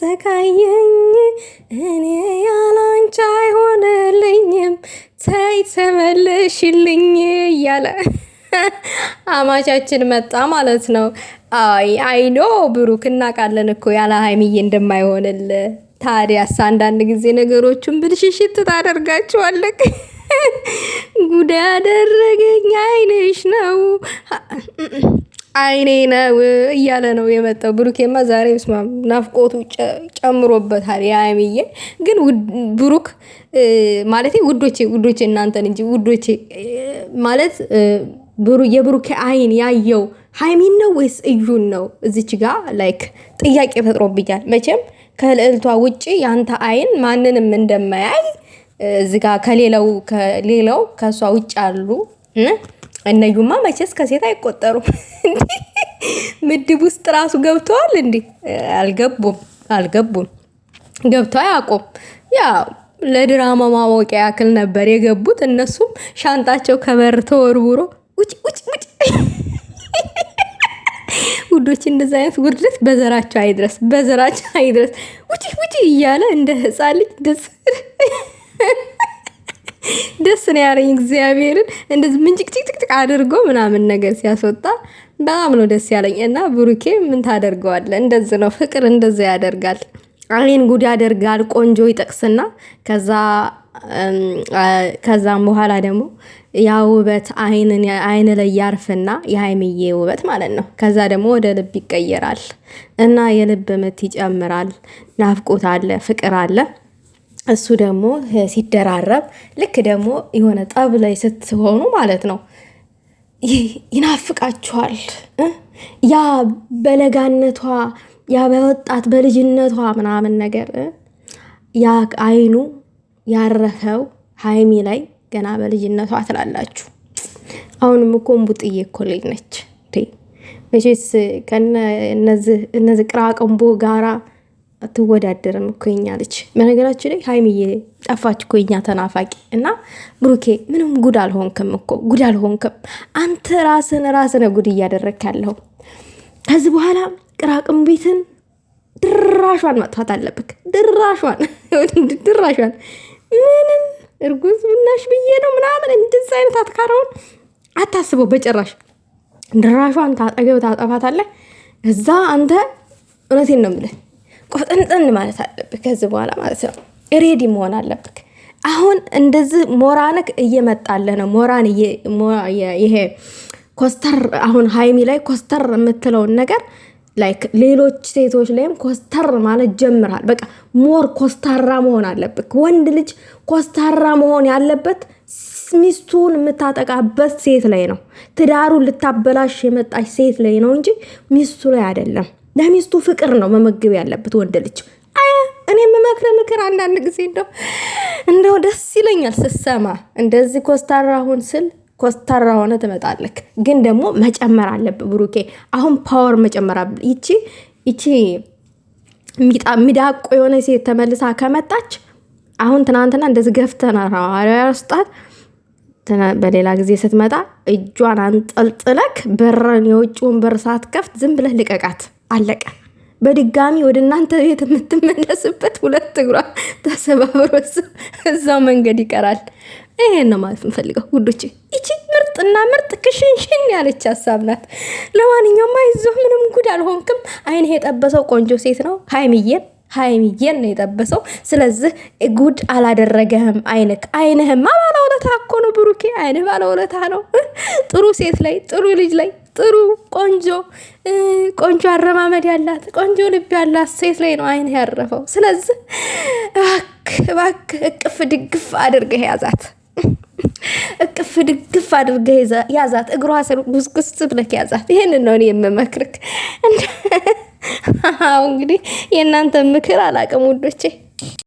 አሰቃየኝ እኔ ያላንቺ አይሆንልኝም ተይ ተመለሽልኝ እያለ አማቻችን መጣ ማለት ነው። አይኖ ብሩክ እናውቃለን እኮ ያለ ሀይሚዬ እንደማይሆንል። ታዲያስ አንዳንድ ጊዜ ነገሮችን ብልሽሽት ታደርጋቸዋለህ። ጉድ ያደረገኝ አይንሽ ነው አይኔ ነው እያለ ነው የመጣው። ብሩኬማ ዛሬ ስማ ናፍቆቱ ጨምሮበታል። የሀይሚዬ ግን ብሩክ ማለት ውዶቼ እናንተን እንጂ ውዶቼ ማለት የብሩኬ አይን ያየው ሀይሚን ነው ወይስ እዩን ነው? እዚች ጋር ላይክ ጥያቄ ፈጥሮብኛል። መቼም ከልዕልቷ ውጪ ያንተ አይን ማንንም እንደማያይ እዚህ ጋር ከሌላው ከሷ ውጭ አሉ። እነዩማ መቼስ ከሴት አይቆጠሩም። ምድብ ውስጥ ራሱ ገብተዋል እንዴ? አልገቡም። ገብተው አያውቁም። ያው ለድራማ ማሞቂያ ያክል ነበር የገቡት። እነሱም ሻንጣቸው ከበር ተወርውሮ ውጭ ውዶች፣ እንደዚህ አይነት ውርደት በዘራቸው አይድረስ፣ ውጭ እያለ እንደ ህፃን ልጅ ደስ ነው ያለኝ። እግዚአብሔርን እንደዚህ ምንጭቅጭቅጭቅ አድርጎ ምናምን ነገር ሲያስወጣ በጣም ነው ደስ ያለኝ። እና ብሩኬ ምን ታደርገዋለህ? እንደዚህ ነው ፍቅር፣ እንደዚህ ያደርጋል። አይን ጉድ ያደርጋል። ቆንጆ ይጠቅስና ከዛም በኋላ ደግሞ ያ ውበት አይን ላይ ያርፍና የሀይሚዬ ውበት ማለት ነው። ከዛ ደግሞ ወደ ልብ ይቀየራል እና የልብ ምት ይጨምራል። ናፍቆት አለ፣ ፍቅር አለ። እሱ ደግሞ ሲደራረብ ልክ ደግሞ የሆነ ጠብ ላይ ስትሆኑ ማለት ነው ይናፍቃችኋል። ያ በለጋነቷ ያ በወጣት በልጅነቷ ምናምን ነገር ያ አይኑ ያረፈው ሀይሚ ላይ ገና በልጅነቷ ትላላችሁ። አሁንም እኮ እምቡጥዬ እኮ ልጅ ነች። መቼስ እነዚህ ቅራቅንቦ ጋራ አትወዳደርም እኮ የኛ ልጅ። በነገራችን ላይ ሀይሚዬ ጠፋች እኮ የኛ ተናፋቂ። እና ብሩኬ ምንም ጉድ አልሆንክም እኮ ጉድ አልሆንክም። አንተ ራስን ጉድ እያደረግክ ያለው። ከዚህ በኋላ ቅራቅንቢትን ድራሿን መጥፋት አለብክ። ድራሿን ምንም እርጉዝ ብናሽ ብዬ ነው ምናምን እንደዚህ አይነት አትካራውን አታስበው በጭራሽ። ድራሿን ታጠገብ ታጠፋታለህ። እዛ አንተ እውነቴን ነው የምልህ ቆፍጠንጠን ማለት አለብህ። ከዚህ በኋላ ማለት ነው ሬዲ መሆን አለብህ። አሁን እንደዚህ ሞራንክ እየመጣለ ነው። ሞራን ይሄ ኮስተር አሁን ሀይሚ ላይ ኮስተር የምትለውን ነገር ላይክ ሌሎች ሴቶች ላይም ኮስተር ማለት ጀምራል። በቃ ሞር ኮስታራ መሆን አለብህ። ወንድ ልጅ ኮስታራ መሆን ያለበት ሚስቱን የምታጠቃበት ሴት ላይ ነው። ትዳሩን ልታበላሽ የመጣች ሴት ላይ ነው እንጂ ሚስቱ ላይ አይደለም። ለሚስቱ ፍቅር ነው መመገብ ያለበት ወንድ ልጅ። እኔ የምመክረ ምክር አንዳንድ ጊዜ እንደው ደስ ይለኛል ስሰማ እንደዚህ ኮስታራ ሁን ስል ኮስታራ ሆነ ትመጣለክ። ግን ደግሞ መጨመር አለብህ ብሩኬ። አሁን ፓወር መጨመር አለብህ። ይቺ ሚዳቆ የሆነ ሴት ተመልሳ ከመጣች አሁን ትናንትና እንደዚህ ገፍተና ያስጣት በሌላ ጊዜ ስትመጣ እጇን አንጠልጥለክ በረን የውጭውን በር ሳትከፍት ዝም ብለህ ልቀቃት። አለቀ። በድጋሚ ወደ እናንተ ቤት የምትመለስበት ሁለት እግሯ ተሰባብሮ እዛው መንገድ ይቀራል። ይሄን ነው ማለት እንፈልገው ውዶቼ። ይቺ ምርጥና ምርጥ ክሽንሽን ያለች ሀሳብ ናት። ለማንኛውም አይዞህ፣ ምንም ጉድ አልሆንክም። አይንህ የጠበሰው ቆንጆ ሴት ነው ሀይሚዬን ነው የጠበሰው። ስለዚህ ጉድ አላደረገህም። አይንህማ ባለውለታ እኮ ነው ብሩኬ። አይንህ ባለውለታ ነው። ጥሩ ሴት ላይ ጥሩ ልጅ ላይ ጥሩ ቆንጆ አረማመድ ያላት ቆንጆ ልብ ያላት ሴት ላይ ነው አይንህ ያረፈው። ስለዚህ እባክህ እቅፍ ድግፍ አድርገህ ያዛት። እቅፍ ድግፍ አድርገህ ያዛት። እግሯ ስር ጉስጉስ ብለህ ያዛት። ይሄንን ነው እኔ የምመክርክ። እንግዲህ የእናንተ ምክር አላቅም ውዶቼ።